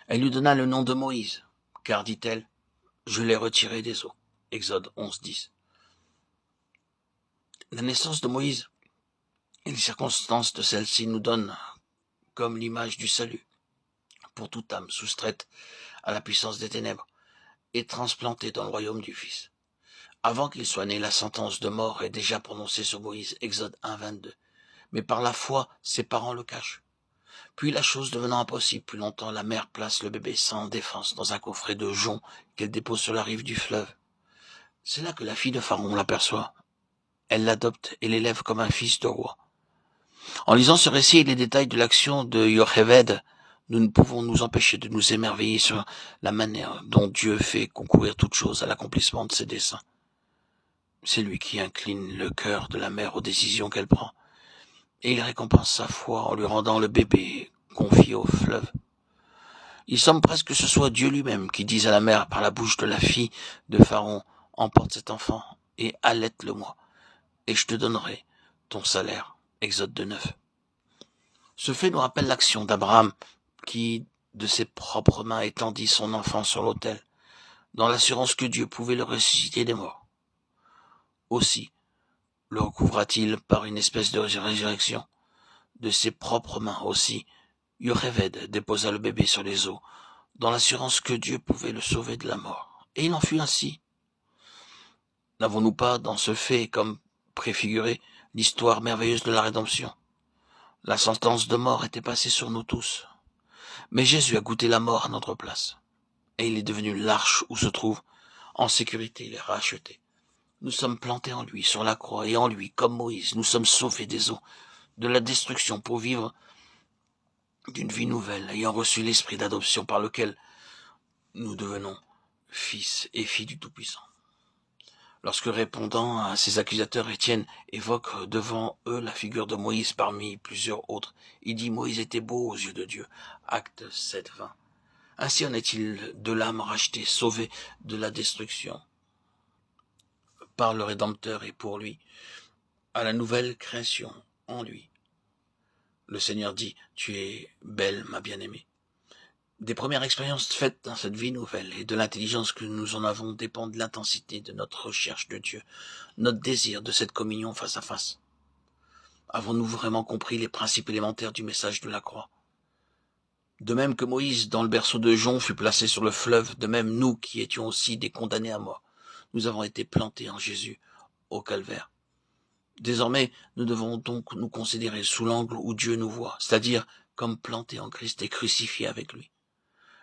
Elle lui donna le nom de Moïse, car, dit-elle, je l'ai retiré des eaux. Exode 11:10. La naissance de Moïse et les circonstances de celle-ci nous donnent comme l'image du salut pour toute âme soustraite à la puissance des ténèbres et transplantée dans le royaume du Fils. Avant qu'il soit né, la sentence de mort est déjà prononcée sur Moïse, Exode 1:22. Mais par la foi, ses parents le cachent. Puis la chose devenant impossible, plus longtemps, la mère place le bébé sans défense dans un coffret de jonc qu'elle dépose sur la rive du fleuve. C'est là que la fille de Pharaon l'aperçoit. Elle l'adopte et l'élève comme un fils de roi. En lisant ce récit et les détails de l'action de Yocheved, nous ne pouvons nous empêcher de nous émerveiller sur la manière dont Dieu fait concourir toutes choses à l'accomplissement de ses desseins. C'est lui qui incline le cœur de la mère aux décisions qu'elle prend, et il récompense sa foi en lui rendant le bébé confié au fleuve. Il semble presque que ce soit Dieu lui-même qui dise à la mère par la bouche de la fille de Pharaon, emporte cet enfant et allaite-le-moi, et je te donnerai ton salaire. Exode 2:9. Ce fait nous rappelle l'action d'Abraham qui, de ses propres mains, étendit son enfant sur l'autel, dans l'assurance que Dieu pouvait le ressusciter des morts. Aussi le recouvra-t-il par une espèce de résurrection. De ses propres mains aussi, Yocheved déposa le bébé sur les eaux, dans l'assurance que Dieu pouvait le sauver de la mort. Et il en fut ainsi. N'avons-nous pas, dans ce fait, comme préfiguré, l'histoire merveilleuse de la rédemption? La sentence de mort était passée sur nous tous. Mais Jésus a goûté la mort à notre place. Et il est devenu l'arche où se trouve, en sécurité, il est racheté. Nous sommes plantés en lui, sur la croix, et en lui, comme Moïse, nous sommes sauvés des eaux, de la destruction pour vivre d'une vie nouvelle, ayant reçu l'esprit d'adoption par lequel nous devenons fils et filles du Tout-Puissant. Lorsque répondant à ses accusateurs, Étienne évoque devant eux la figure de Moïse parmi plusieurs autres. Il dit Moïse était beau aux yeux de Dieu. Acte 7:20. Ainsi en est-il de l'âme rachetée, sauvée de la destruction par le Rédempteur et pour lui, à la nouvelle création en lui. Le Seigneur dit, tu es belle, ma bien-aimée. Des premières expériences faites dans cette vie nouvelle et de l'intelligence que nous en avons dépend de l'intensité de notre recherche de Dieu, notre désir de cette communion face à face. Avons-nous vraiment compris les principes élémentaires du message de la croix? De même que Moïse, dans le berceau de jonc, fut placé sur le fleuve, de même nous qui étions aussi des condamnés à mort, nous avons été plantés en Jésus au calvaire. Désormais, nous devons donc nous considérer sous l'angle où Dieu nous voit, c'est-à-dire comme plantés en Christ et crucifiés avec lui.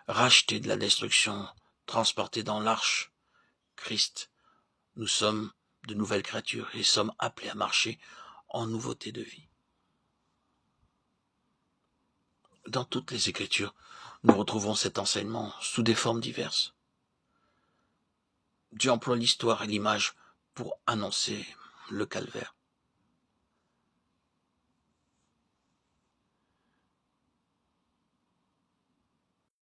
Rachetés de la destruction, transportés dans l'arche, Christ, nous sommes de nouvelles créatures et sommes appelés à marcher en nouveauté de vie. Dans toutes les Écritures, nous retrouvons cet enseignement sous des formes diverses. Dieu emploie l'histoire et l'image pour annoncer le calvaire.